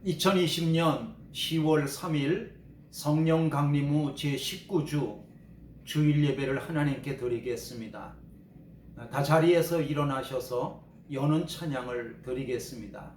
2020년 10월 3일 성령 강림 후 제19주 주일 예배를 하나님께 드리겠습니다. 다 자리에서 일어나셔서 여는 찬양을 드리겠습니다.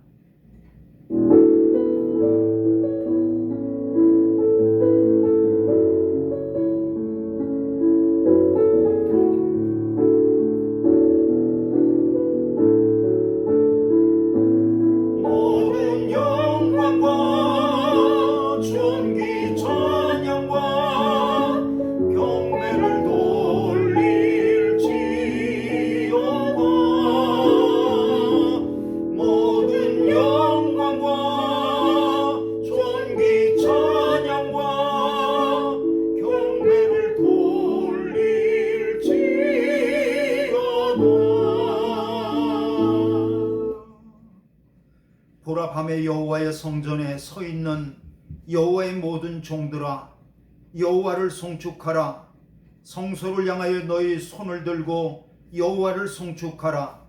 보라, 밤에 여호와의 성전에 서 있는 여호와의 모든 종들아, 여호와를 송축하라. 성소를 향하여 너희 손을 들고 여호와를 송축하라.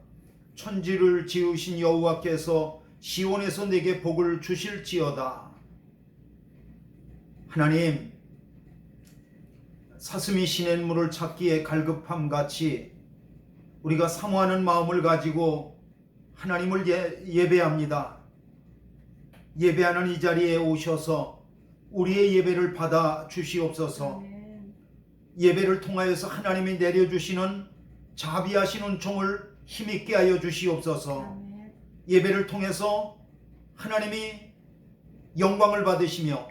천지를 지으신 여호와께서 시온에서 내게 복을 주실지어다. 하나님, 사슴이 시냇물을 찾기에 갈급함 같이 우리가 사모하는 마음을 가지고 하나님을 예배합니다. 예배하는 이 자리에 오셔서 우리의 예배를 받아 주시옵소서. 예배를 통하여서 하나님이 내려주시는 자비하신 은총을 힘있게 하여 주시옵소서. 예배를 통해서 하나님이 영광을 받으시며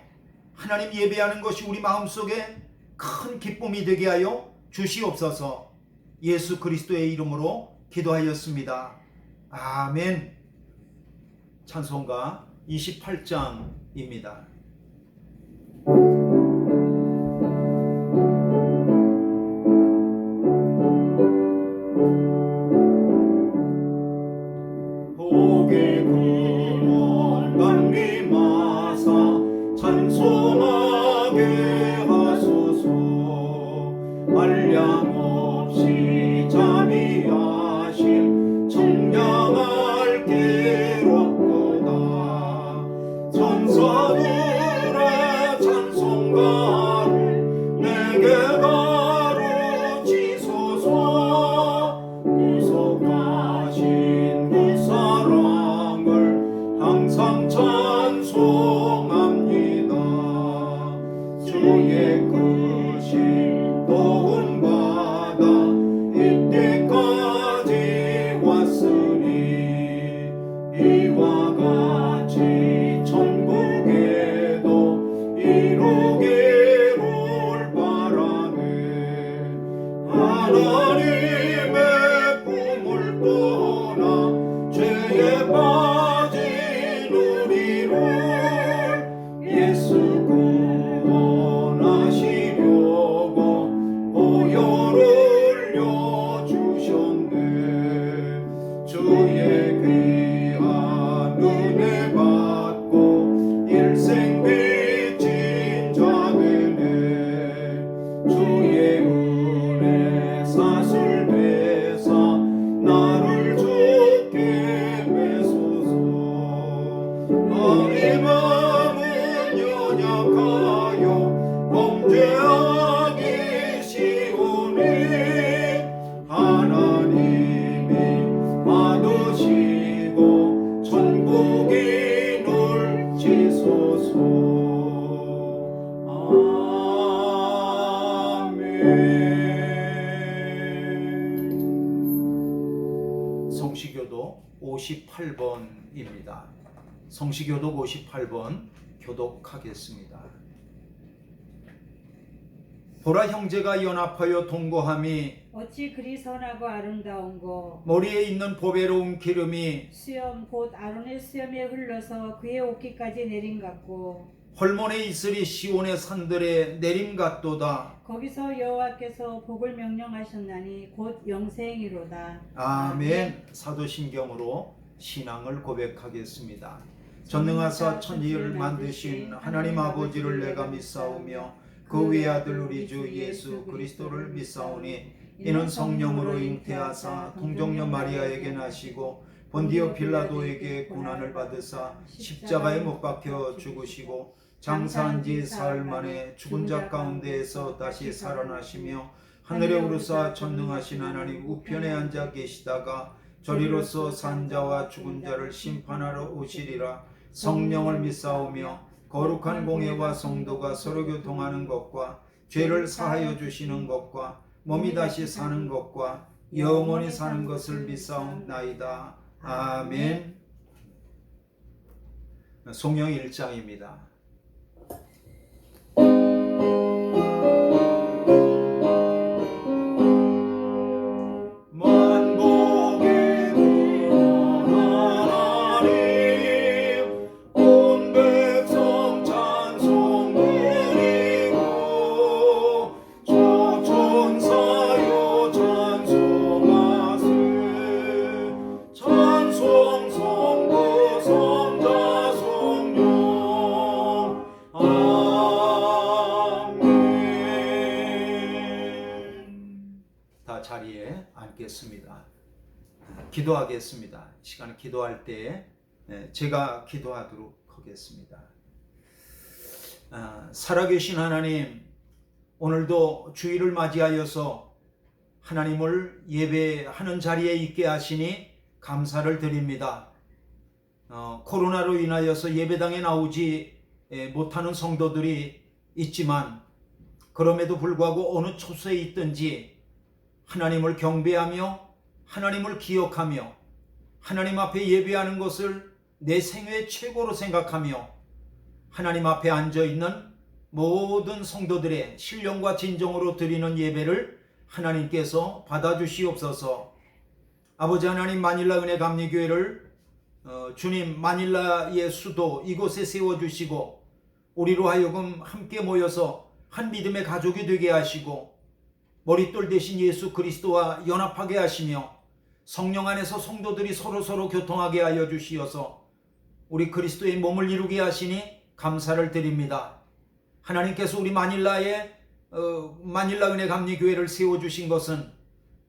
하나님 예배하는 것이 우리 마음속에 큰 기쁨이 되게 하여 주시옵소서. 예수 그리스도의 이름으로 기도하였습니다. 아멘. 찬송가 28장입니다. 복의 근원 강림하사 찬송하게 하소서. 한량 없이 자비하심 청량할 기롭도다. 천사들의 찬송가를 내게 가르치소서. 구속하신 그 사랑을 항상 찬송합니다. 주의 크신 도움받아 이때까지 왔으니 이와 같이 천국에도 이루기를 바라네. 하나님의 품을 떠나 죄에 빠진 우리를 예수 구원하시려고 보혈을 흘려주셨네. 주의 귀한 은혜 받고 일생 빚진 자되네. 주의 은혜 사슬 베사 나를 주께 메소서. 너희 마음은 연약하여 범죄하기 쉬우니 하나님이 받으시고 천국인을 지소서. 아멘. 성시교독 58번입니다. 성시교독 58번 교독하겠습니다. 보라, 형제가 연합하여 동거함이 어찌 그리 선하고 아름다운고. 머리에 있는 보배로운 기름이 수염 곧 아론의 수염에 흘러서 그의 옷깃까지 내림 같고. 헐몬의 이슬이 시온의 산들에 내림 같도다. 거기서 여호와께서 복을 명령하셨나니 곧 영생이로다. 아멘. 사도신경으로 신앙을 고백하겠습니다. 전능하사 천지를 만드신 하나님 아버지를 내가 믿사오며 그 외아들 우리 주 예수 그리스도를 믿사오니 이는 성령으로 잉태하사 동정녀 마리아에게 나시고 본디오 빌라도에게 고난을 받으사 십자가에 못 박혀 죽으시고 장사한 지 사흘 만에 죽은 자 가운데에서 다시 살아나시며 하늘에 오르사 전능하신 하나님 우편에 앉아 계시다가 저리로서 산 자와 죽은 자를 심판하러 오시리라. 성령을 믿사오며 거룩한 공회와 성도가 서로 교통하는 것과 죄를 사하여 주시는 것과 몸이 다시 사는 것과 영원히 사는 것을 믿사옵나이다. 아멘. 송영 1장입니다. 만복의 구원 하나님 온 백성 찬송 드리고 조천사여 찬송하세 찬송 성부 성자 성령 아멘. 다 자리에 앉겠습니다. 기도하겠습니다. 시간 기도할 때 제가 기도하도록 하겠습니다. 살아계신 하나님, 오늘도 주일을 맞이하여서 하나님을 예배하는 자리에 있게 하시니 감사를 드립니다. 코로나로 인하여서 예배당에 나오지 못하는 성도들이 있지만 그럼에도 불구하고 어느 초소에 있든지 하나님을 경배하며 하나님을 기억하며 하나님 앞에 예배하는 것을 내 생애의 최고로 생각하며 하나님 앞에 앉아있는 모든 성도들의 신령과 진정으로 드리는 예배를 하나님께서 받아주시옵소서. 아버지 하나님, 마닐라 은혜 감리교회를 주님 마닐라의 수도 이곳에 세워주시고 우리로 하여금 함께 모여서 한 믿음의 가족이 되게 하시고 머릿돌 대신 예수 그리스도와 연합하게 하시며 성령 안에서 성도들이 서로 교통하게 하여 주시어서 우리 그리스도의 몸을 이루게 하시니 감사를 드립니다. 하나님께서 우리 마닐라의 마닐라 은혜 감리교회를 세워주신 것은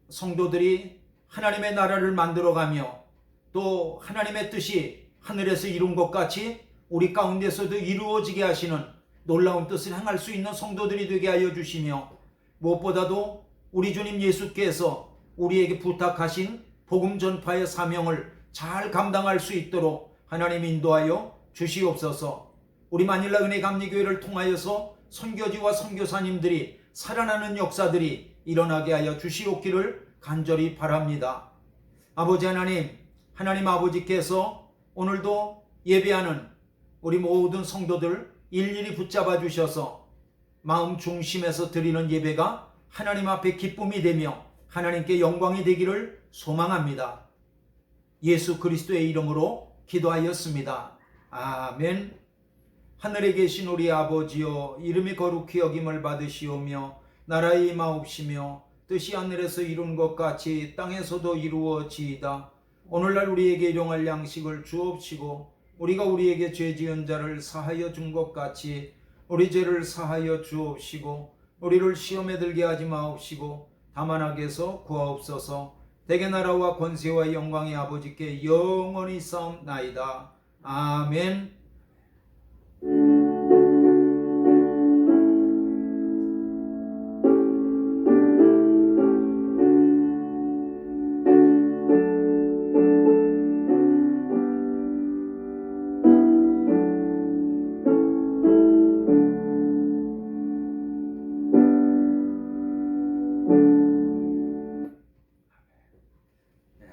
성도들이 하나님의 나라를 만들어가며 또 하나님의 뜻이 하늘에서 이룬 것 같이 우리 가운데서도 이루어지게 하시는 놀라운 뜻을 행할 수 있는 성도들이 되게 하여 주시며 무엇보다도 우리 주님 예수께서 우리에게 부탁하신 복음 전파의 사명을 잘 감당할 수 있도록 하나님 인도하여 주시옵소서. 우리 마닐라 은혜 감리교회를 통하여서 선교지와 선교사님들이 살아나는 역사들이 일어나게 하여 주시옵기를 간절히 바랍니다. 아버지 하나님, 하나님 아버지께서 오늘도 예배하는 우리 모든 성도들 일일이 붙잡아 주셔서 마음 중심에서 드리는 예배가 하나님 앞에 기쁨이 되며 하나님께 영광이 되기를 소망합니다. 예수 그리스도의 이름으로 기도하였습니다. 아멘. 하늘에 계신 우리 아버지여, 이름이 거룩히 여김을 받으시오며 나라의 임하옵시며 뜻이 하늘에서 이룬 것 같이 땅에서도 이루어지이다. 오늘날 우리에게 일용할 양식을 주옵시고 우리가 우리에게 죄 지은 자를 사하여 준 것 같이 우리 죄를 사하여 주옵시고 우리를 시험에 들게 하지 마옵시고 다만 악에서 구하옵소서. 대개 나라와 권세와 영광의 아버지께 영원히 싸움나이다. 아멘.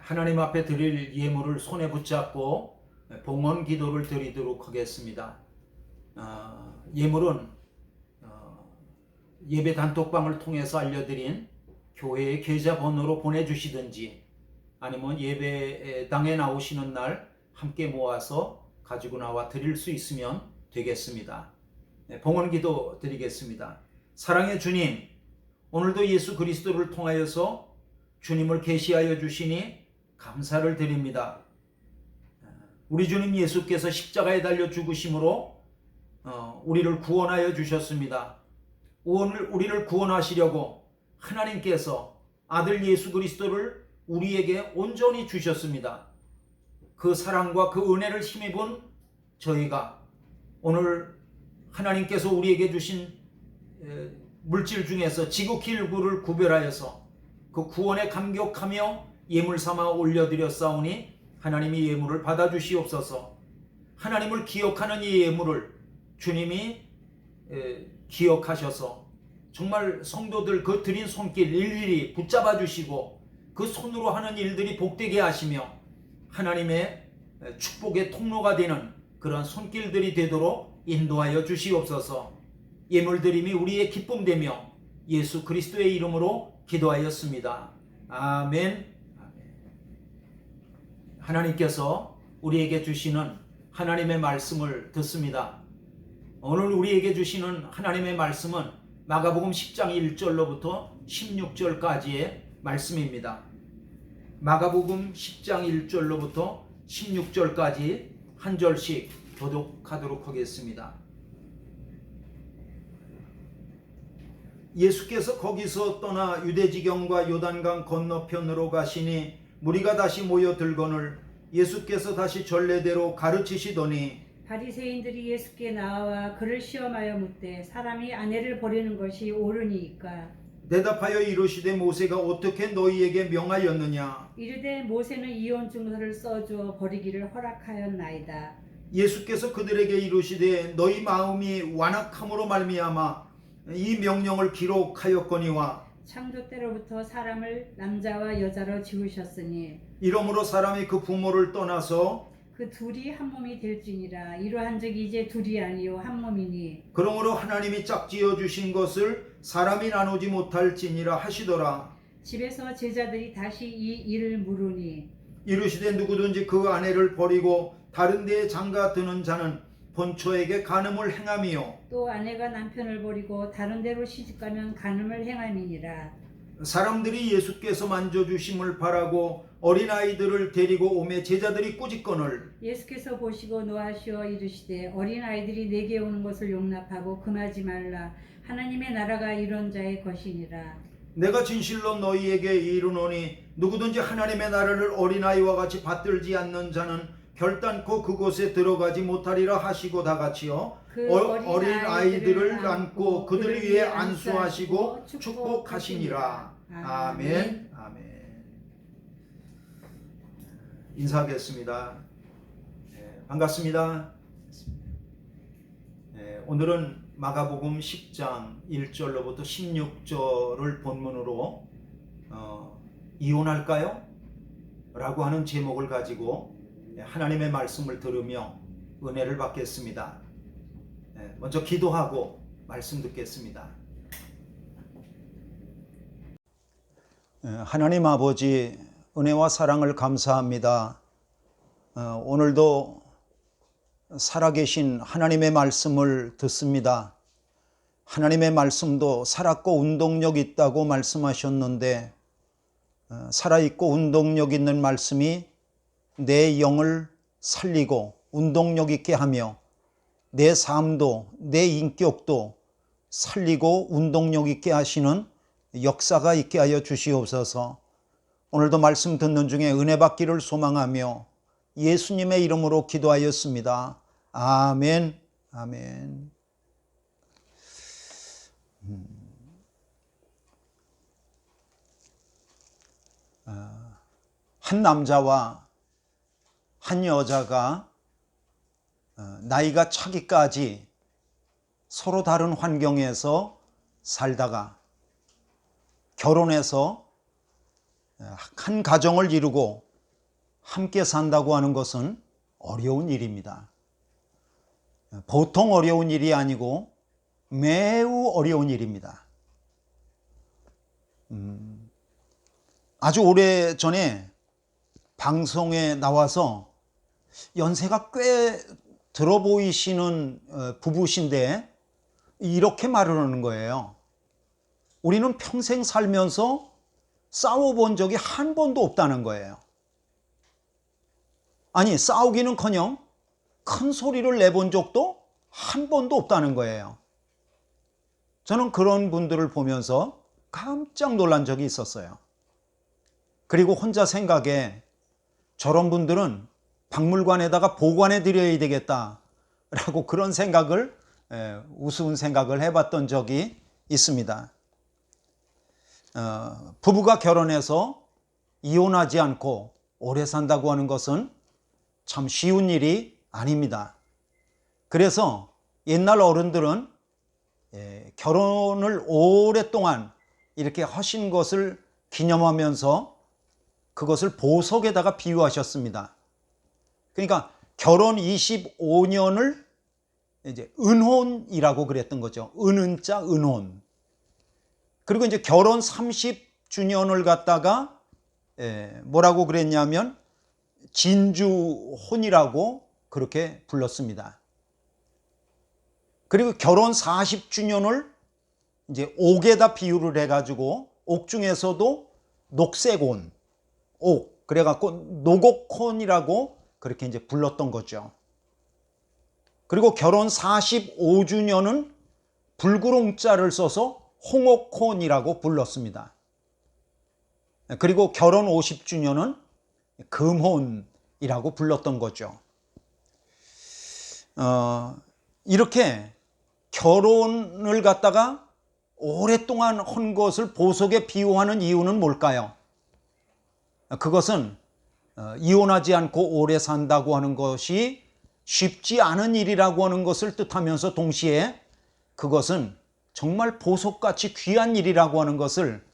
하나님 앞에 드릴 예물을 손에 붙잡고 봉헌 기도를 드리도록 하겠습니다. 예물은 예배 단톡방을 통해서 알려드린 교회의 계좌번호로 보내주시든지 아니면 예배당에 나오시는 날 함께 모아서 가지고 나와 드릴 수 있으면 되겠습니다. 봉헌 기도 드리겠습니다. 사랑의 주님, 오늘도 예수 그리스도를 통하여서 주님을 계시하여 주시니 감사를 드립니다. 우리 주님 예수께서 십자가에 달려 죽으심으로 우리를 구원하여 주셨습니다. 우리를 구원하시려고 하나님께서 아들 예수 그리스도를 우리에게 온전히 주셨습니다. 그 사랑과 그 은혜를 힘입은 저희가 오늘 하나님께서 우리에게 주신 물질 중에서 지극히 일부를 구별하여서 그 구원에 감격하며 예물 삼아 올려드렸사오니 하나님이 예물을 받아주시옵소서. 하나님을 기억하는 이 예물을 주님이 기억하셔서 정말 성도들 그 드린 손길 일일이 붙잡아 주시고 그 손으로 하는 일들이 복되게 하시며 하나님의 축복의 통로가 되는 그런 손길들이 되도록 인도하여 주시옵소서. 예물드림이 우리의 기쁨되며 예수 그리스도의 이름으로 기도하였습니다. 아멘. 하나님께서 우리에게 주시는 하나님의 말씀을 듣습니다. 오늘 우리에게 주시는 하나님의 말씀은 마가복음 10장 1절로부터 16절까지의 말씀입니다. 마가복음 10장 1절로부터 16절까지 한 절씩 교독하도록 하겠습니다. 예수께서 거기서 떠나 유대지경과 요단강 건너편으로 가시니 무리가 다시 모여들거늘 예수께서 다시 전례대로 가르치시더니 바리새인들이 예수께 나와 그를 시험하여 묻되 사람이 아내를 버리는 것이 옳으니이까. 대답하여 이르시되 모세가 어떻게 너희에게 명하였느냐. 이르되 모세는 이혼 증서를 써주어 버리기를 허락하였나이다. 예수께서 그들에게 이르시되 너희 마음이 완악함으로 말미암아 이 명령을 기록하였거니와 창조 때로부터 사람을 남자와 여자로 지으셨으니 이러므로 사람이 그 부모를 떠나서 그 둘이 한 몸이 될지니라. 이러한즉 이제 둘이 아니요 한 몸이니. 그러므로 하나님이 짝지어 주신 것을 사람이 나누지 못할지니라 하시더라. 집에서 제자들이 다시 이 일을 물으니 이르시되 누구든지 그 아내를 버리고 다른 데에 장가 드는 자는 본처에게 간음을 행함이요 또 아내가 남편을 버리고 다른 데로 시집가면 간음을 행함이니라. 사람들이 예수께서 만져주심을 바라고 어린아이들을 데리고 오매 제자들이 꾸짖거늘 예수께서 보시고 노하시어 이르시되 어린아이들이 내게 오는 것을 용납하고 금하지 말라. 하나님의 나라가 이런 자의 것이니라. 내가 진실로 너희에게 이르노니 누구든지 하나님의 나라를 어린아이와 같이 받들지 않는 자는 결단코 그곳에 들어가지 못하리라 하시고 다같이요 그 어린 아이들을 안고 그들 위에 안수하시고 축복하시니라. 아멘. 아멘. 인사하겠습니다. 반갑습니다. 오늘은 마가복음 10장 1절로부터 16절을 본문으로 이혼할까요? 라고 하는 제목을 가지고 하나님의 말씀을 들으며 은혜를 받겠습니다. 먼저 기도하고 말씀 듣겠습니다. 하나님 아버지 은혜와 사랑을 감사합니다. 오늘도 살아계신 하나님의 말씀을 듣습니다. 하나님의 말씀도 살았고 운동력 있다고 말씀하셨는데 살아있고 운동력 있는 말씀이 내 영을 살리고 운동력 있게 하며 내 삶도 내 인격도 살리고 운동력 있게 하시는 역사가 있게 하여 주시옵소서. 오늘도 말씀 듣는 중에 은혜 받기를 소망하며 예수님의 이름으로 기도하였습니다. 아멘. 아멘. 한 남자와 한 여자가 나이가 차기까지 서로 다른 환경에서 살다가 결혼해서 한 가정을 이루고 함께 산다고 하는 것은 어려운 일입니다. 보통 어려운 일이 아니고 매우 어려운 일입니다. 아주 오래전에 방송에 나와서 연세가 꽤 들어 보이시는 부부신데 이렇게 말을 하는 거예요. 우리는 평생 살면서 싸워본 적이 한 번도 없다는 거예요. 아니, 싸우기는커녕 큰 소리를 내본 적도 한 번도 없다는 거예요. 저는 그런 분들을 보면서 깜짝 놀란 적이 있었어요. 그리고 혼자 생각에 저런 분들은 박물관에다가 보관해 드려야 되겠다라고 그런 생각을, 우스운 생각을 해봤던 적이 있습니다. 부부가 결혼해서 이혼하지 않고 오래 산다고 하는 것은 참 쉬운 일이 아닙니다. 그래서 옛날 어른들은 결혼을 오랫동안 이렇게 하신 것을 기념하면서 그것을 보석에다가 비유하셨습니다. 그러니까 결혼 25년을 이제 은혼이라고 그랬던 거죠. 은은자 은혼. 그리고 이제 결혼 30주년을 갖다가 뭐라고 그랬냐면 진주혼이라고 그렇게 불렀습니다. 그리고 결혼 40주년을 이제 옥에다 비유를 해가지고 옥 중에서도 녹색혼, 옥, 그래갖고 노곡혼이라고 그렇게 이제 불렀던 거죠. 그리고 결혼 45주년은 불구롱자를 써서 홍옥혼이라고 불렀습니다. 그리고 결혼 50주년은 금혼이라고 불렀던 거죠. 이렇게 결혼을 갖다가 오랫동안 한 것을 보석에 비유하는 이유는 뭘까요? 그것은 이혼하지 않고 오래 산다고 하는 것이 쉽지 않은 일이라고 하는 것을 뜻하면서 동시에 그것은 정말 보석같이 귀한 일이라고 하는 것을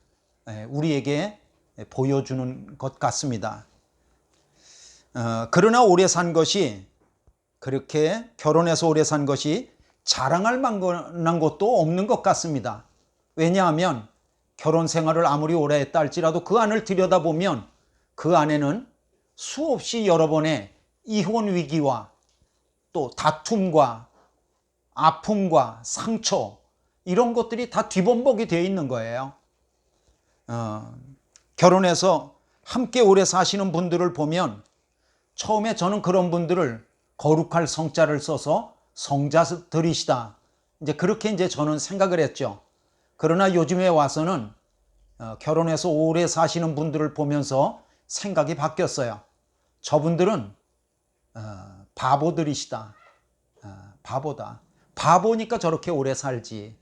우리에게 보여주는 것 같습니다. 그러나 오래 산 것이, 그렇게 결혼해서 오래 산 것이 자랑할 만한 것도 없는 것 같습니다. 왜냐하면 결혼 생활을 아무리 오래 했다 할지라도 그 안을 들여다보면 그 안에는 수없이 여러 번의 이혼 위기와 또 다툼과 아픔과 상처, 이런 것들이 다 뒤범벅이 되어 있는 거예요. 결혼해서 함께 오래 사시는 분들을 보면 처음에 저는 그런 분들을 거룩할 성자를 써서 성자들이시다, 이제 그렇게 이제 저는 생각을 했죠. 그러나 요즘에 와서는 결혼해서 오래 사시는 분들을 보면서 생각이 바뀌었어요. 저분들은 바보들이시다. 바보다. 바보니까 저렇게 오래 살지.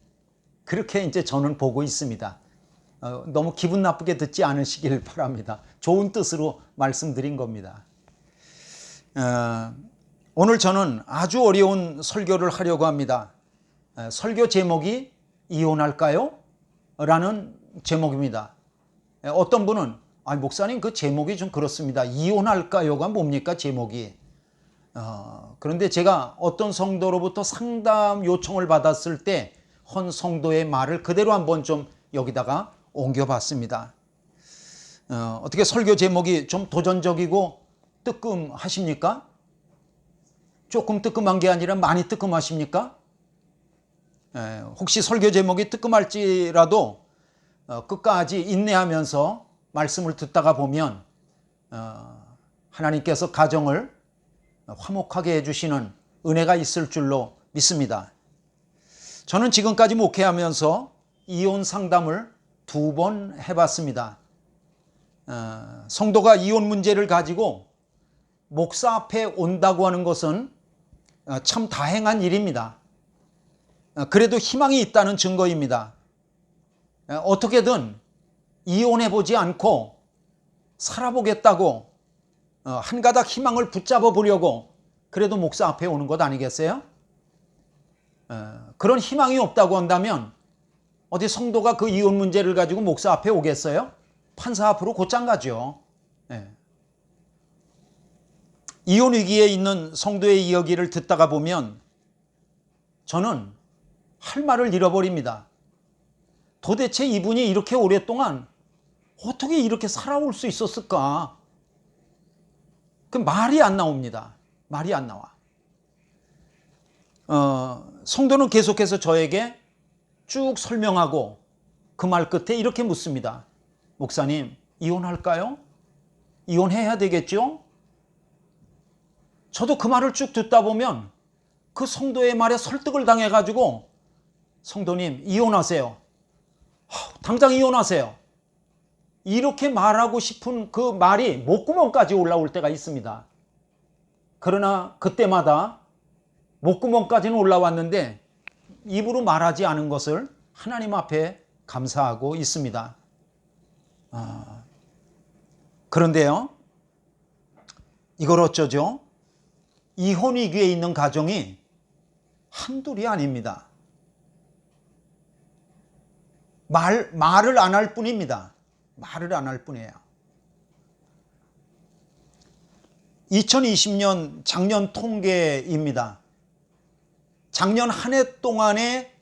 그렇게 이제 저는 보고 있습니다. 너무 기분 나쁘게 듣지 않으시길 바랍니다. 좋은 뜻으로 말씀드린 겁니다. 오늘 저는 아주 어려운 설교를 하려고 합니다. 설교 제목이 이혼할까요? 라는 제목입니다. 어떤 분은 목사님 그 제목이 좀 그렇습니다. 이혼할까요가 뭡니까 제목이? 그런데 제가 어떤 성도로부터 상담 요청을 받았을 때 헌 성도의 말을 그대로 한번 좀 여기다가 옮겨봤습니다. 어떻게 설교 제목이 좀 도전적이고 뜨끔하십니까? 조금 뜨끔한 게 아니라 많이 뜨끔하십니까? 혹시 설교 제목이 뜨끔할지라도 끝까지 인내하면서 말씀을 듣다가 보면 하나님께서 가정을 화목하게 해주시는 은혜가 있을 줄로 믿습니다. 저는 지금까지 목회하면서 이혼 상담을 2번 해봤습니다. 성도가 이혼 문제를 가지고 목사 앞에 온다고 하는 것은 참 다행한 일입니다. 그래도 희망이 있다는 증거입니다. 어떻게든 이혼해보지 않고 살아보겠다고 한 가닥 희망을 붙잡아 보려고 그래도 목사 앞에 오는 것 아니겠어요? 그런 희망이 없다고 한다면 어디 성도가 그 이혼 문제를 가지고 목사 앞에 오겠어요? 판사 앞으로 곧장 가죠. 이혼 위기에 있는 성도의 이야기를 듣다가 보면 저는 할 말을 잃어버립니다. 도대체 이분이 이렇게 오랫동안 어떻게 이렇게 살아올 수 있었을까? 그 말이 안 나옵니다. 말이 안 나와. 성도는 계속해서 저에게 쭉 설명하고 그 말 끝에 이렇게 묻습니다. 목사님, 이혼할까요? 이혼해야 되겠죠? 저도 그 말을 쭉 듣다 보면 그 성도의 말에 설득을 당해가지고 성도님, 이혼하세요. 당장 이혼하세요. 이렇게 말하고 싶은 그 말이 목구멍까지 올라올 때가 있습니다. 그러나 그때마다 목구멍까지는 올라왔는데 입으로 말하지 않은 것을 하나님 앞에 감사하고 있습니다. 그런데요, 이걸 어쩌죠? 이혼 위기에 있는 가정이 한둘이 아닙니다. 말을 안 할 뿐입니다. 말을 안 할 뿐이에요. 2020년 작년 통계입니다. 작년 한 해 동안의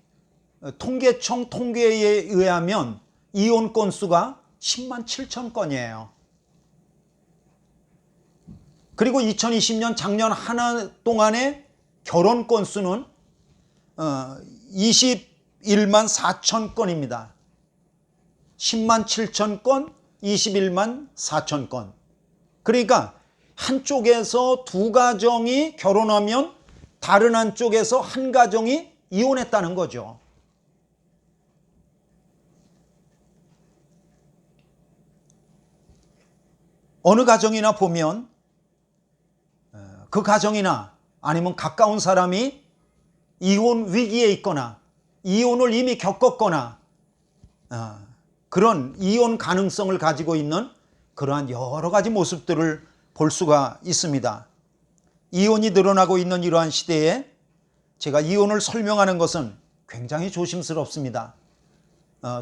통계청 통계에 의하면 이혼 건수가 10만 7천 건이에요. 그리고 2020년 작년 한 해 동안의 결혼 건수는 21만 4천 건입니다. 10만 7천 건, 21만 4천 건. 그러니까 한쪽에서 두 가정이 결혼하면 다른 한쪽에서 한 가정이 이혼했다는 거죠. 어느 가정이나 보면 그 가정이나 아니면 가까운 사람이 이혼 위기에 있거나 이혼을 이미 겪었거나 그런 이혼 가능성을 가지고 있는 그러한 여러 가지 모습들을 볼 수가 있습니다. 이혼이 늘어나고 있는 이러한 시대에 제가 이혼을 설명하는 것은 굉장히 조심스럽습니다.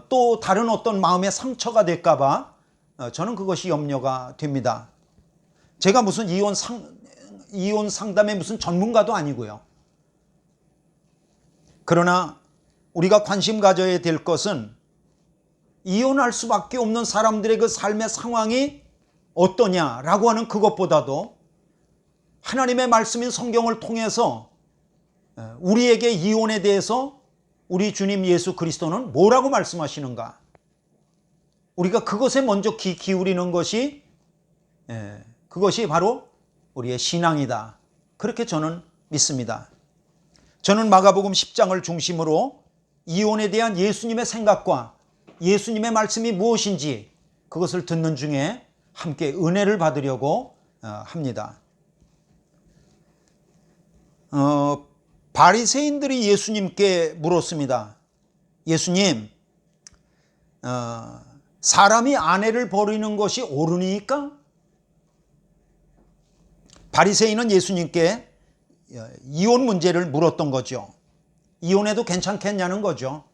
또 다른 어떤 마음의 상처가 될까 봐 저는 그것이 염려가 됩니다. 제가 무슨 이혼 상담의 무슨 전문가도 아니고요. 그러나 우리가 관심 가져야 될 것은 이혼할 수밖에 없는 사람들의 그 삶의 상황이 어떠냐라고 하는 그것보다도 하나님의 말씀인 성경을 통해서 우리에게 이혼에 대해서 우리 주님 예수 그리스도는 뭐라고 말씀하시는가? 우리가 그것에 먼저 귀 기울이는 것이 그것이 바로 우리의 신앙이다. 그렇게 저는 믿습니다. 저는 마가복음 10장을 중심으로 이혼에 대한 예수님의 생각과 예수님의 말씀이 무엇인지 그것을 듣는 중에 함께 은혜를 받으려고 합니다. 바리새인들이 예수님께 물었습니다. 예수님, 사람이 아내를 버리는 것이 옳으니까? 바리새인은 예수님께 이혼 문제를 물었던 거죠. 이혼해도 괜찮겠냐는 거죠.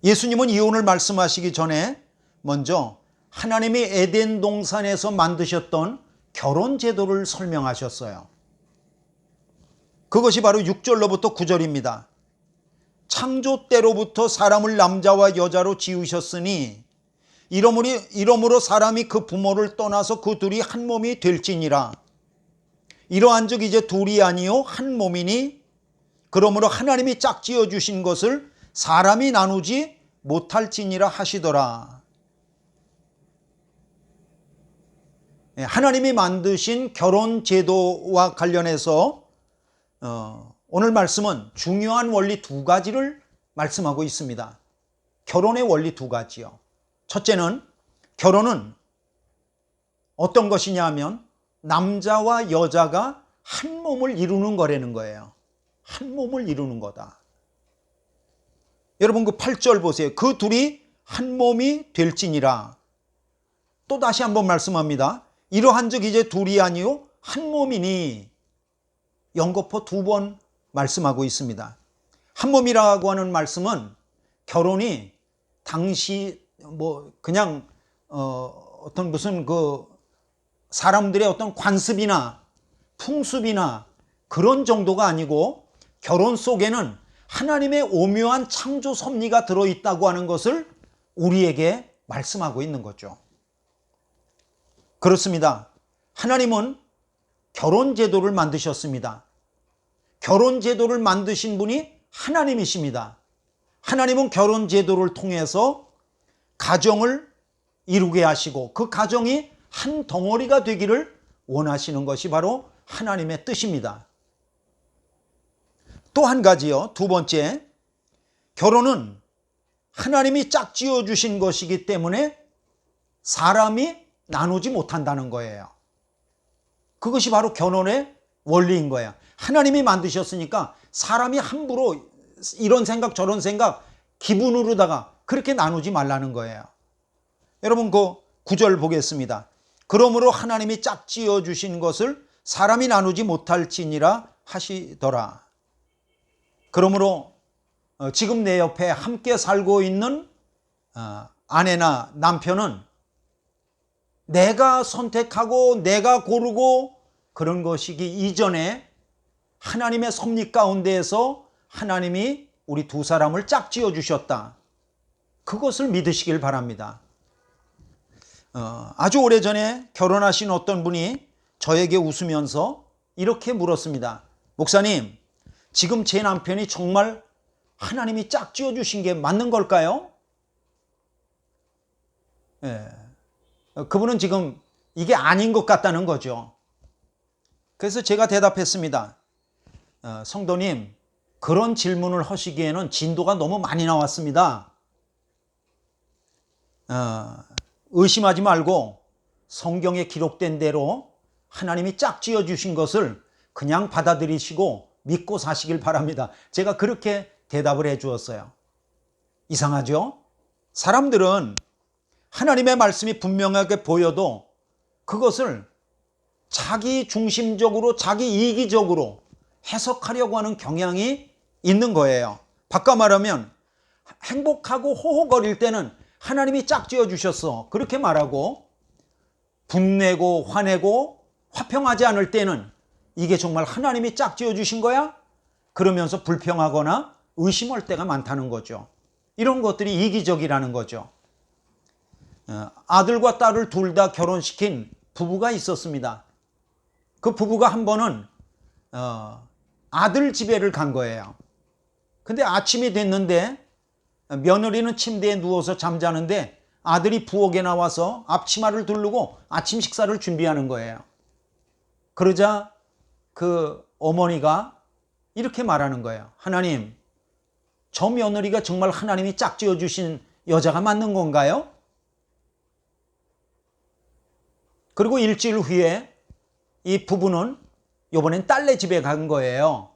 예수님은 이혼을 말씀하시기 전에 먼저 하나님이 에덴 동산에서 만드셨던 결혼 제도를 설명하셨어요. 그것이 바로 6절로부터 9절입니다. 창조 때로부터 사람을 남자와 여자로 지으셨으니 이러므로 사람이 그 부모를 떠나서 그 둘이 한 몸이 될지니라. 이러한즉 이제 둘이 아니요 한 몸이니 그러므로 하나님이 짝지어 주신 것을 사람이 나누지 못할지니라 하시더라. 하나님이 만드신 결혼 제도와 관련해서 오늘 말씀은 중요한 원리 두 가지를 말씀하고 있습니다. 결혼의 원리 두 가지요. 첫째는 결혼은 어떤 것이냐 하면 남자와 여자가 한 몸을 이루는 거라는 거예요. 한 몸을 이루는 거다. 여러분 그 8절 보세요. 그 둘이 한 몸이 될지니라. 또 다시 한번 말씀합니다. 이러한즉 이제 둘이 아니요 한 몸이니. 연거푸 두 번 말씀하고 있습니다. 한 몸이라고 하는 말씀은 결혼이 당시 그냥 어떤 무슨 그 사람들의 어떤 관습이나 풍습이나 그런 정도가 아니고 결혼 속에는 하나님의 오묘한 창조 섭리가 들어있다고 하는 것을 우리에게 말씀하고 있는 거죠. 그렇습니다. 하나님은 결혼 제도를 만드셨습니다. 결혼 제도를 만드신 분이 하나님이십니다. 하나님은 결혼 제도를 통해서 가정을 이루게 하시고 그 가정이 한 덩어리가 되기를 원하시는 것이 바로 하나님의 뜻입니다. 또 한 가지요. 두 번째, 결혼은 하나님이 짝지어 주신 것이기 때문에 사람이 나누지 못한다는 거예요. 그것이 바로 결혼의 원리인 거야. 하나님이 만드셨으니까 사람이 함부로 이런 생각 저런 생각 기분으로다가 그렇게 나누지 말라는 거예요. 여러분 그 9절 보겠습니다. 그러므로 하나님이 짝지어 주신 것을 사람이 나누지 못할지니라 하시더라. 그러므로 지금 내 옆에 함께 살고 있는 아내나 남편은 내가 선택하고 내가 고르고 그런 것이기 이전에 하나님의 섭리 가운데에서 하나님이 우리 두 사람을 짝지어 주셨다. 그것을 믿으시길 바랍니다. 아주 오래전에 결혼하신 어떤 분이 저에게 웃으면서 이렇게 물었습니다. 목사님, 지금 제 남편이 정말 하나님이 짝지어 주신 게 맞는 걸까요? 예. 그분은 지금 이게 아닌 것 같다는 거죠. 그래서 제가 대답했습니다. 성도님, 그런 질문을 하시기에는 진도가 너무 많이 나왔습니다. 의심하지 말고 성경에 기록된 대로 하나님이 짝지어 주신 것을 그냥 받아들이시고 믿고 사시길 바랍니다. 제가 그렇게 대답을 해 주었어요. 이상하죠? 사람들은 하나님의 말씀이 분명하게 보여도 그것을 자기 중심적으로 자기 이기적으로 해석하려고 하는 경향이 있는 거예요. 바꿔 말하면 행복하고 호호거릴 때는 하나님이 짝지어 주셨어 그렇게 말하고, 분내고 화내고 화평하지 않을 때는 이게 정말 하나님이 짝지어 주신 거야? 그러면서 불평하거나 의심할 때가 많다는 거죠. 이런 것들이 이기적이라는 거죠. 아들과 딸을 둘 다 결혼시킨 부부가 있었습니다. 그 부부가 한 번은 아들 집에를 간 거예요. 근데 아침이 됐는데 며느리는 침대에 누워서 잠자는데 아들이 부엌에 나와서 앞치마를 두르고 아침 식사를 준비하는 거예요. 그러자 그 어머니가 이렇게 말하는 거예요. 하나님, 저 며느리가 정말 하나님이 짝지어 주신 여자가 맞는 건가요? 그리고 일주일 후에 이 부부는 이번엔 딸네 집에 간 거예요.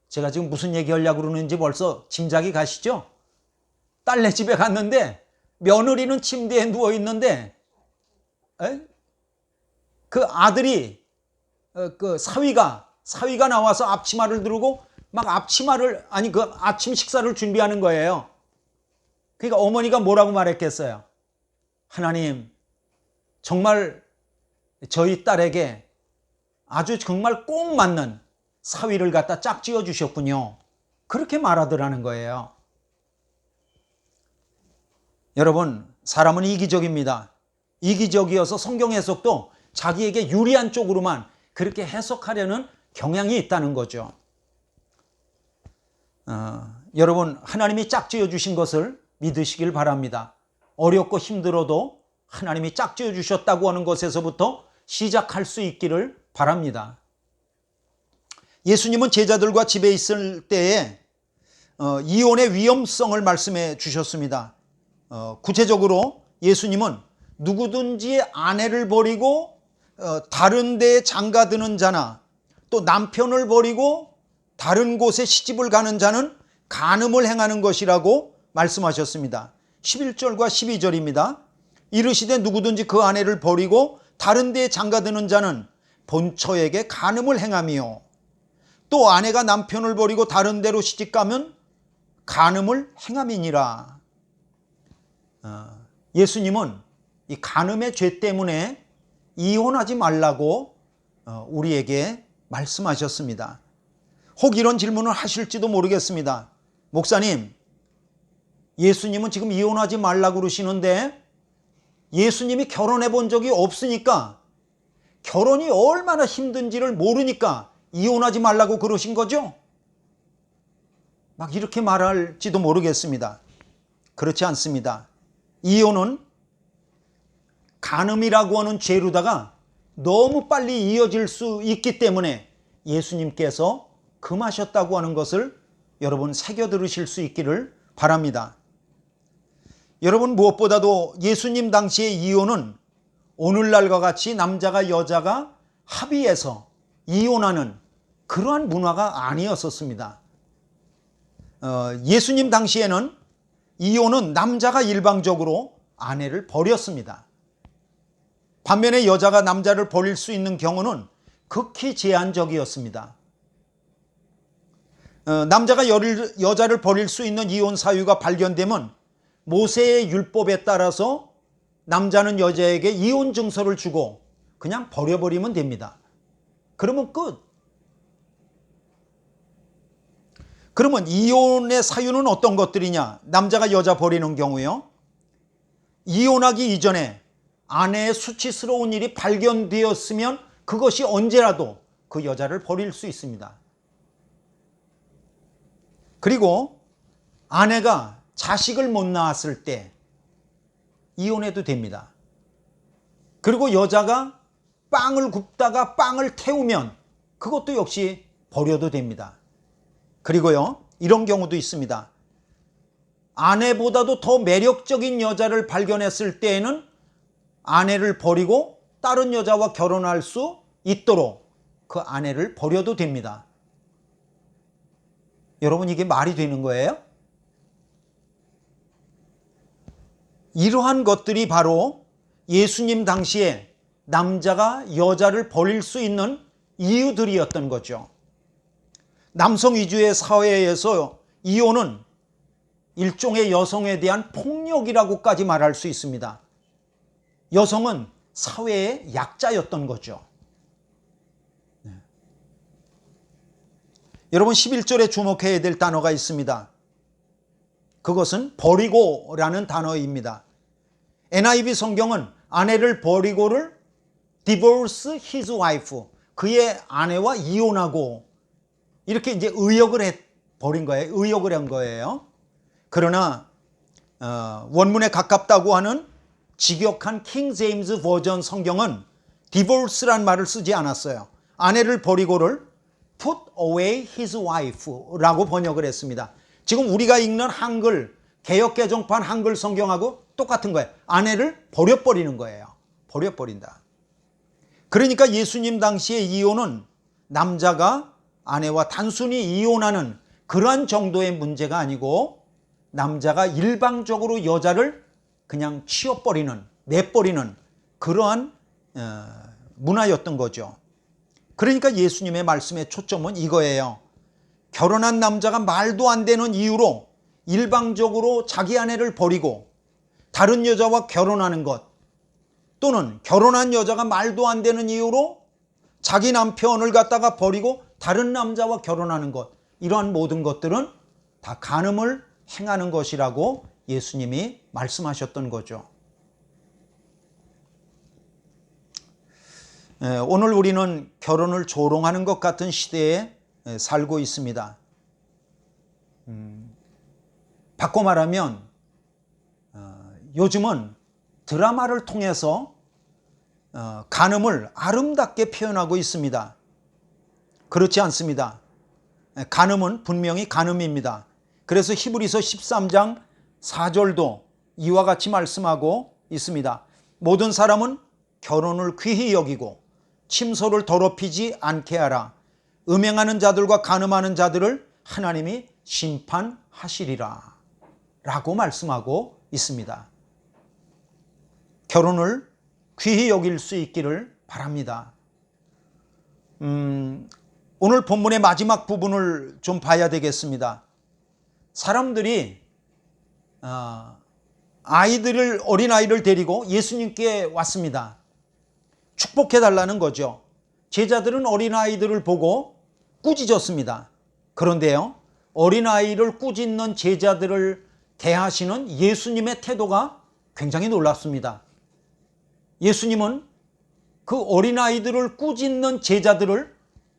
제가 지금 무슨 얘기 하려고 그러는지 벌써 짐작이 가시죠? 딸네 집에 갔는데 며느리는 침대에 누워 있는데 그 아들이 그 사위가 나와서 앞치마를 두르고 막 그 아침 식사를 준비하는 거예요. 그러니까 어머니가 뭐라고 말했겠어요? 하나님, 정말 저희 딸에게 아주 정말 꼭 맞는 사위를 갖다 짝지어 주셨군요. 그렇게 말하더라는 거예요. 여러분, 사람은 이기적입니다. 이기적이어서 성경 해석도 자기에게 유리한 쪽으로만 그렇게 해석하려는 경향이 있다는 거죠. 여러분, 하나님이 짝지어 주신 것을 믿으시길 바랍니다. 어렵고 힘들어도 하나님이 짝지어 주셨다고 하는 것에서부터 시작할 수 있기를 바랍니다. 예수님은 제자들과 집에 있을 때에 이혼의 위험성을 말씀해 주셨습니다. 구체적으로 예수님은 누구든지 아내를 버리고 다른 데에 장가드는 자나 또 남편을 버리고 다른 곳에 시집을 가는 자는 간음을 행하는 것이라고 말씀하셨습니다. 11절과 12절입니다. 이르시되 누구든지 그 아내를 버리고 다른 데에 장가드는 자는 본처에게 간음을 행하며 또 아내가 남편을 버리고 다른 데로 시집가면 간음을 행함이니라. 예수님은 이 간음의 죄 때문에 이혼하지 말라고 우리에게 말씀하셨습니다. 혹 이런 질문을 하실지도 모르겠습니다. 목사님, 예수님은 지금 이혼하지 말라고 그러시는데 예수님이 결혼해 본 적이 없으니까 결혼이 얼마나 힘든지를 모르니까 이혼하지 말라고 그러신 거죠? 막 이렇게 말할지도 모르겠습니다. 그렇지 않습니다. 이혼은 간음이라고 하는 죄로다가 너무 빨리 이어질 수 있기 때문에 예수님께서 금하셨다고 하는 것을 여러분 새겨 들으실 수 있기를 바랍니다. 여러분, 무엇보다도 예수님 당시의 이혼은 오늘날과 같이 남자가 여자가 합의해서 이혼하는 그러한 문화가 아니었었습니다. 예수님 당시에는 이혼은 남자가 일방적으로 아내를 버렸습니다. 반면에 여자가 남자를 버릴 수 있는 경우는 극히 제한적이었습니다. 남자가 여자를 버릴 수 있는 이혼 사유가 발견되면 모세의 율법에 따라서 남자는 여자에게 이혼 증서를 주고 그냥 버려버리면 됩니다. 그러면 끝. 그러면 이혼의 사유는 어떤 것들이냐? 남자가 여자 버리는 경우요. 이혼하기 이전에 아내의 수치스러운 일이 발견되었으면 그것이 언제라도 그 여자를 버릴 수 있습니다. 그리고 아내가 자식을 못 낳았을 때 이혼해도 됩니다. 그리고 여자가 빵을 굽다가 빵을 태우면 그것도 역시 버려도 됩니다. 그리고요, 이런 경우도 있습니다. 아내보다도 더 매력적인 여자를 발견했을 때에는 아내를 버리고 다른 여자와 결혼할 수 있도록 그 아내를 버려도 됩니다. 여러분, 이게 말이 되는 거예요? 이러한 것들이 바로 예수님 당시에 남자가 여자를 버릴 수 있는 이유들이었던 거죠. 남성 위주의 사회에서 이혼은 일종의 여성에 대한 폭력이라고까지 말할 수 있습니다. 여성은 사회의 약자였던 거죠. 여러분, 11절에 주목해야 될 단어가 있습니다. 그것은 버리고라는 단어입니다. NIV 성경은 아내를 버리고를 divorce his wife, 그의 아내와 이혼하고 이렇게 이제 의역을 버린 거예요. 의역을 한 거예요. 그러나 원문에 가깝다고 하는 직역한 킹 제임스 버전 성경은 divorce란 말을 쓰지 않았어요. 아내를 버리고를 put away his wife라고 번역을 했습니다. 지금 우리가 읽는 한글 개역개정판 한글 성경하고 똑같은 거예요. 아내를 버려버리는 거예요. 버려버린다. 그러니까 예수님 당시의 이혼은 남자가 아내와 단순히 이혼하는 그러한 정도의 문제가 아니고 남자가 일방적으로 여자를 그냥 치워버리는, 내버리는 그러한 문화였던 거죠. 그러니까 예수님의 말씀의 초점은 이거예요. 결혼한 남자가 말도 안 되는 이유로 일방적으로 자기 아내를 버리고 다른 여자와 결혼하는 것, 또는 결혼한 여자가 말도 안 되는 이유로 자기 남편을 갖다가 버리고 다른 남자와 결혼하는 것, 이러한 모든 것들은 다 간음을 행하는 것이라고 예수님이 말씀하셨던 거죠. 오늘 우리는 결혼을 조롱하는 것 같은 시대에 살고 있습니다. 바꿔 말하면 요즘은 드라마를 통해서 간음을 아름답게 표현하고 있습니다. 그렇지 않습니다. 간음은 분명히 간음입니다. 그래서 히브리서 13장 4절도 이와 같이 말씀하고 있습니다. 모든 사람은 결혼을 귀히 여기고 침소를 더럽히지 않게 하라. 음행하는 자들과 간음하는 자들을 하나님이 심판하시리라 라고 말씀하고 있습니다. 결혼을 귀히 여길 수 있기를 바랍니다. 오늘 본문의 마지막 부분을 좀 봐야 되겠습니다. 사람들이 어린아이를 데리고 예수님께 왔습니다. 축복해 달라는 거죠. 제자들은 어린아이들을 보고 꾸짖었습니다. 그런데요, 어린아이를 꾸짖는 제자들을 대하시는 예수님의 태도가 굉장히 놀랍습니다. 예수님은 그 어린아이들을 꾸짖는 제자들을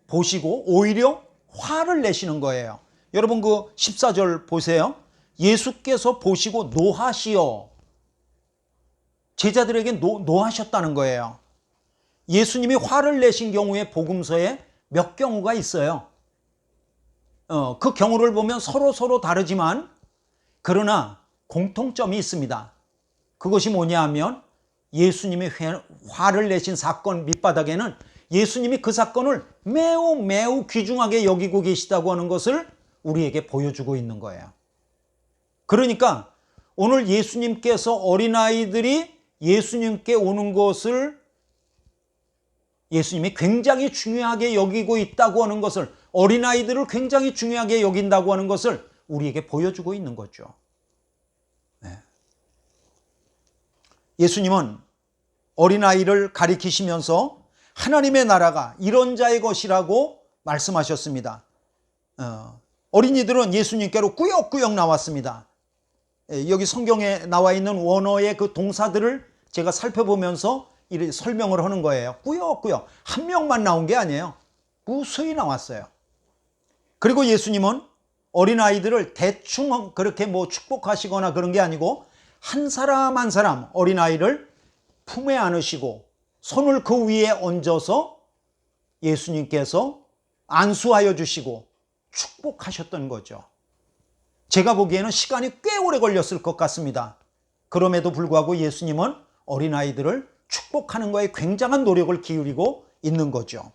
보시고 오히려 화를 내시는 거예요. 여러분, 그 14절 보세요. 예수께서 보시고 노하시어. 제자들에게 노하셨다는 거예요. 예수님이 화를 내신 경우에 복음서에 몇 경우가 있어요. 그 경우를 보면 서로 다르지만 그러나 공통점이 있습니다. 그것이 뭐냐 하면 예수님이 화를 내신 사건 밑바닥에는 예수님이 그 사건을 매우 매우 귀중하게 여기고 계시다고 하는 것을 우리에게 보여주고 있는 거예요. 그러니까 오늘 예수님께서 어린아이들이 예수님께 오는 것을 예수님이 굉장히 중요하게 여기고 있다고 하는 것을, 어린아이들을 굉장히 중요하게 여긴다고 하는 것을 우리에게 보여주고 있는 거죠. 예수님은 어린아이를 가리키시면서 하나님의 나라가 이런 자의 것이라고 말씀하셨습니다. 어린이들은 예수님께로 꾸역꾸역 나왔습니다. 여기 성경에 나와 있는 원어의 그 동사들을 제가 살펴보면서 이렇게 설명을 하는 거예요. 꾸역꾸역. 한 명만 나온 게 아니에요. 무수히 나왔어요. 그리고 예수님은 어린아이들을 대충 그렇게 뭐 축복하시거나 그런 게 아니고 한 사람 한 사람 어린아이를 품에 안으시고 손을 그 위에 얹어서 예수님께서 안수하여 주시고 축복하셨던 거죠. 제가 보기에는 시간이 꽤 오래 걸렸을 것 같습니다. 그럼에도 불구하고 예수님은 어린아이들을 축복하는 거에 굉장한 노력을 기울이고 있는 거죠.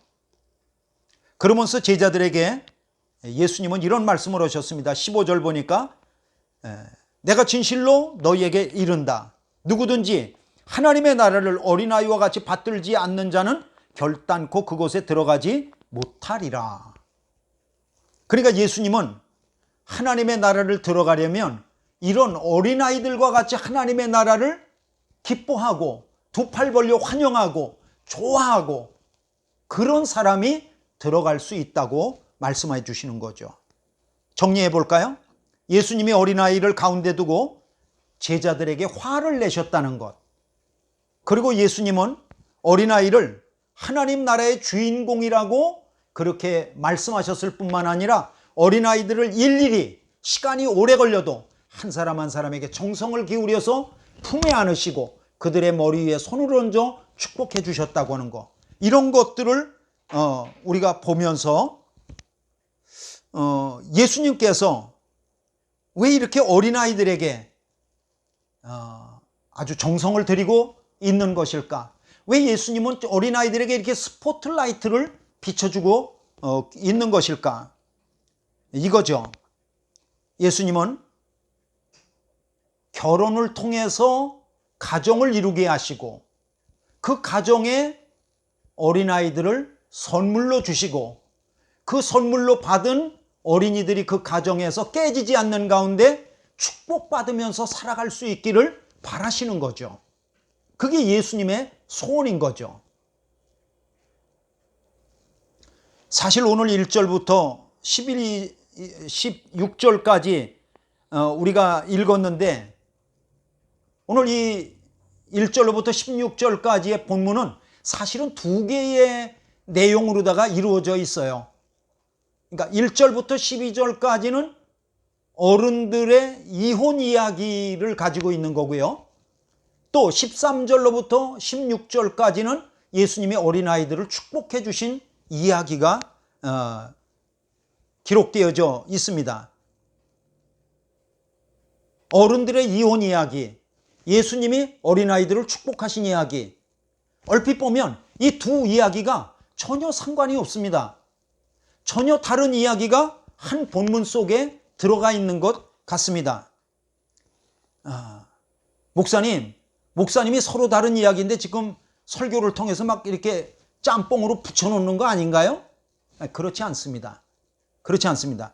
그러면서 제자들에게 예수님은 이런 말씀을 하셨습니다. 15절 보니까 내가 진실로 너희에게 이른다. 누구든지 하나님의 나라를 어린아이와 같이 받들지 않는 자는 결단코 그곳에 들어가지 못하리라. 그러니까 예수님은 하나님의 나라를 들어가려면 이런 어린아이들과 같이 하나님의 나라를 기뻐하고 두 팔 벌려 환영하고 좋아하고 그런 사람이 들어갈 수 있다고 말씀해 주시는 거죠. 정리해 볼까요? 예수님이 어린아이를 가운데 두고 제자들에게 화를 내셨다는 것, 그리고 예수님은 어린아이를 하나님 나라의 주인공이라고 그렇게 말씀하셨을 뿐만 아니라 어린아이들을 일일이 시간이 오래 걸려도 한 사람 한 사람에게 정성을 기울여서 품에 안으시고 그들의 머리 위에 손을 얹어 축복해 주셨다고 하는 것, 이런 것들을 우리가 보면서 예수님께서 왜 이렇게 어린아이들에게 아주 정성을 들이고 있는 것일까? 왜 예수님은 어린아이들에게 이렇게 스포트라이트를 비춰주고 있는 것일까? 이거죠. 예수님은 결혼을 통해서 가정을 이루게 하시고 그 가정에 어린아이들을 선물로 주시고 그 선물로 받은 어린이들이 그 가정에서 깨지지 않는 가운데 축복받으면서 살아갈 수 있기를 바라시는 거죠. 그게 예수님의 소원인 거죠. 사실 오늘 1절부터 16절까지 우리가 읽었는데 오늘 이 1절로부터 16절까지의 본문은 사실은 두 개의 내용으로다가 이루어져 있어요. 그러니까 1절부터 12절까지는 어른들의 이혼 이야기를 가지고 있는 거고요. 또 13절로부터 16절까지는 예수님이 어린아이들을 축복해 주신 이야기가 기록되어져 있습니다. 어른들의 이혼 이야기, 예수님이 어린아이들을 축복하신 이야기, 얼핏 보면 이 두 이야기가 전혀 상관이 없습니다. 전혀 다른 이야기가 한 본문 속에 들어가 있는 것 같습니다. 목사님이 서로 다른 이야기인데 지금 설교를 통해서 막 이렇게 짬뽕으로 붙여놓는 거 아닌가요? 그렇지 않습니다. 그렇지 않습니다.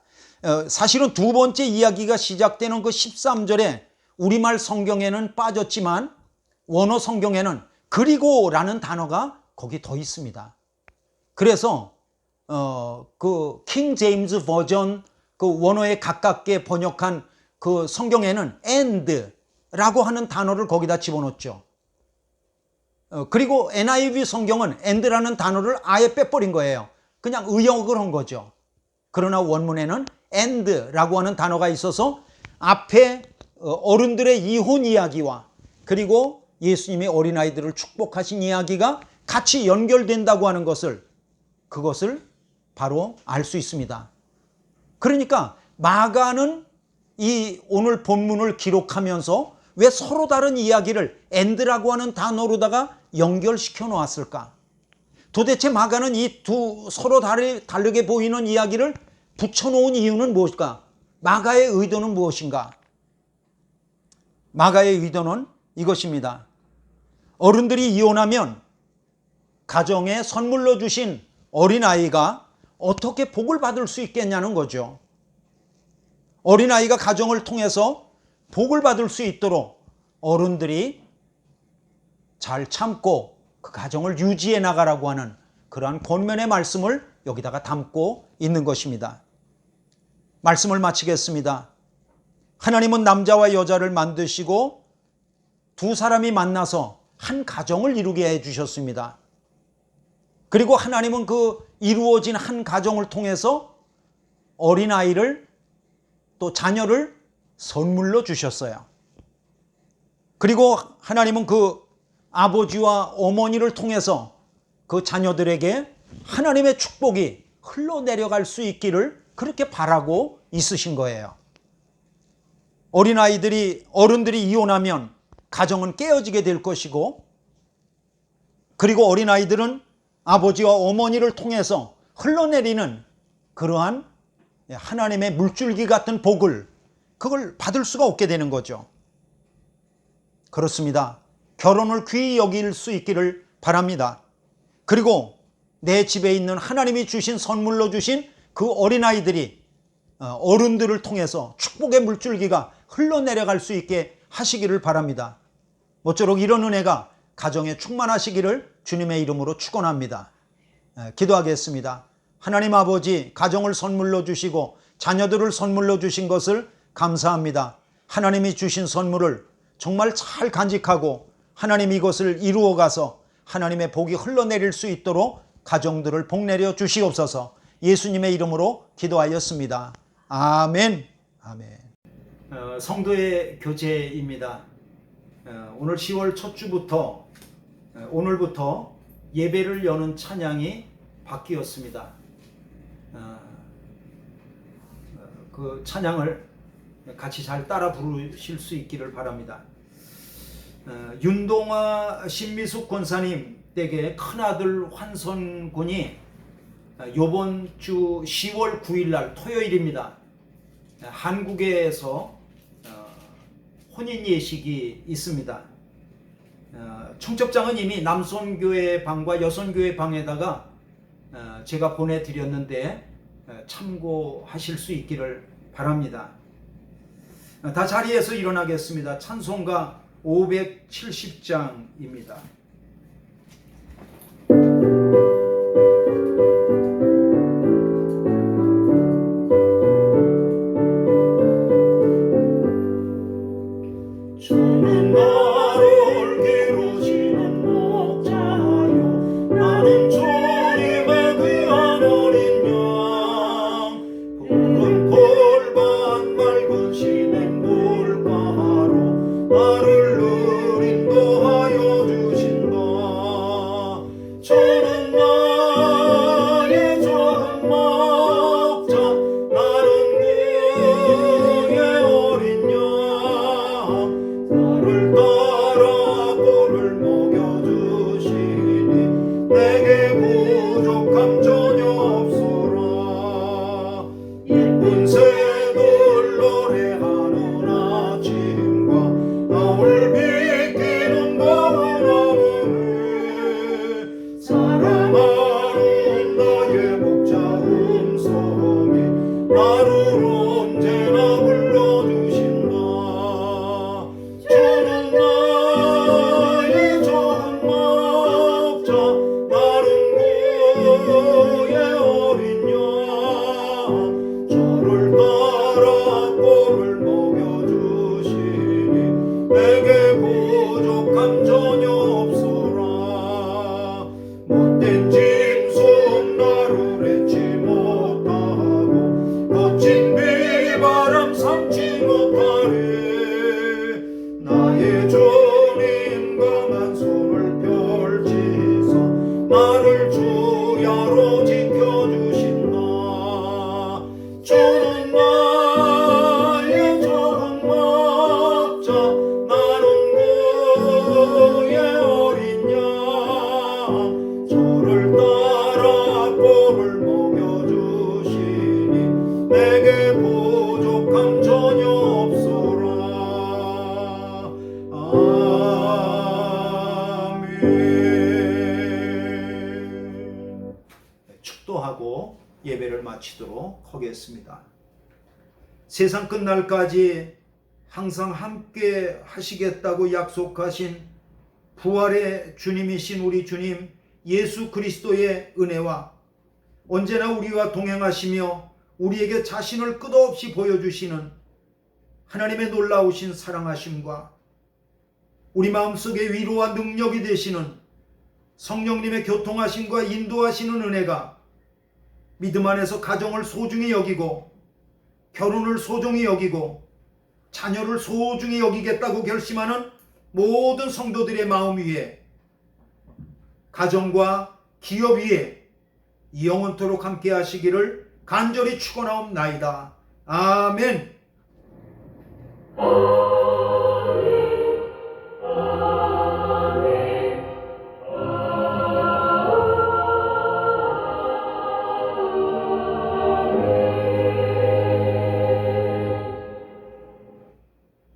사실은 두 번째 이야기가 시작되는 그 13절에 우리말 성경에는 빠졌지만 원어 성경에는 그리고라는 단어가 거기 더 있습니다. 그래서 그 킹 제임스 버전 그 원어에 가깝게 번역한 그 성경에는 and라고 하는 단어를 거기다 집어넣었죠. 그리고 NIV 성경은 and라는 단어를 아예 빼버린 거예요. 그냥 의역을 한 거죠. 그러나 원문에는 and라고 하는 단어가 있어서 앞에 어른들의 이혼 이야기와 그리고 예수님이 어린아이들을 축복하신 이야기가 같이 연결된다고 하는 그것을 바로 알 수 있습니다. 그러니까 마가는 이 오늘 본문을 기록하면서 왜 서로 다른 이야기를 and라고 하는 단어로다가 연결시켜 놓았을까? 도대체 마가는 이 두 서로 다르게 보이는 이야기를 붙여놓은 이유는 무엇일까? 마가의 의도는 무엇인가? 마가의 의도는 이것입니다. 어른들이 이혼하면 가정에 선물로 주신 어린아이가 어떻게 복을 받을 수 있겠냐는 거죠. 어린아이가 가정을 통해서 복을 받을 수 있도록 어른들이 잘 참고 그 가정을 유지해 나가라고 하는 그러한 권면의 말씀을 여기다가 담고 있는 것입니다. 말씀을 마치겠습니다. 하나님은 남자와 여자를 만드시고 두 사람이 만나서 한 가정을 이루게 해주셨습니다. 그리고 하나님은 그 이루어진 한 가정을 통해서 어린아이를 또 자녀를 선물로 주셨어요. 그리고 하나님은 그 아버지와 어머니를 통해서 그 자녀들에게 하나님의 축복이 흘러내려갈 수 있기를 그렇게 바라고 있으신 거예요. 어른들이 이혼하면 가정은 깨어지게 될 것이고, 그리고 어린아이들은 아버지와 어머니를 통해서 흘러내리는 그러한 하나님의 물줄기 같은 복을 그걸 받을 수가 없게 되는 거죠. 그렇습니다. 결혼을 귀히 여길 수 있기를 바랍니다. 그리고 내 집에 있는 하나님이 주신 선물로 주신 그 어린아이들이 어른들을 통해서 축복의 물줄기가 흘러내려갈 수 있게 하시기를 바랍니다. 모쪼록 이런 은혜가 가정에 충만하시기를 주님의 이름으로 축원합니다. 기도하겠습니다. 하나님 아버지, 가정을 선물로 주시고 자녀들을 선물로 주신 것을 감사합니다. 하나님이 주신 선물을 정말 잘 간직하고 하나님 이것을 이루어가서 하나님의 복이 흘러내릴 수 있도록 가정들을 복내려 주시옵소서. 예수님의 이름으로 기도하였습니다. 아멘. 아멘. 성도의 교제입니다. 오늘 10월 첫 주부터 오늘부터 예배를 여는 찬양이 바뀌었습니다. 그 찬양을 같이 잘 따라 부르실 수 있기를 바랍니다. 윤동아 신미숙 권사님 댁의 큰아들 환선군이 이번 주 10월 9일 날 토요일입니다. 한국에서 혼인 예식이 있습니다. 청첩장은 이미 남선교회 방과 여선교회 방에다가 제가 보내드렸는데 참고하실 수 있기를 바랍니다. 다 자리에서 일어나겠습니다. 찬송가 570장입니다. 주는 나를 기르시는 목자요, 나는 주님의 귀한 어린 양. 푸른 골반 맑은 시냇 물가로 나를 늘 인도하여 주신다. 주는 나의 좋은 목자, 나는 그의 어린 양. 나를 따라 꼴을 먹여주시니 내게 부족함 전혀 없소라. 예쁜 새들 노래하는 아침과 나를 비키는 거울나무에 사랑하는 나의 목자 음성이 나를 언제나 불러주신다. 주는 나의 좋은 목자, 나는 그의 어린 양. 저를 따라 꼴을 먹여주시니 내게 부족함 전혀 없소라. 못된 짐승 나를 잊지 못하고 거친 비바람 삼지 못하리. 나의 주님 강한 손을 펼치사 나를 주야로 지켜주신다. 주는 나의 좋은 목자, 나는 그의 어린 양. 저를 따라 축도하고 예배를 마치도록 하겠습니다. 세상 끝날까지 항상 함께 하시겠다고 약속하신 부활의 주님이신 우리 주님 예수 그리스도의 은혜와 언제나 우리와 동행하시며 우리에게 자신을 끝없이 보여주시는 하나님의 놀라우신 사랑하심과 우리 마음속에 위로와 능력이 되시는 성령님의 교통하심과 인도하시는 은혜가 믿음 안에서 가정을 소중히 여기고 결혼을 소중히 여기고 자녀를 소중히 여기겠다고 결심하는 모든 성도들의 마음 위에 가정과 기업 위에 영원토록 함께 하시기를 간절히 축원하옵나이다. 아멘.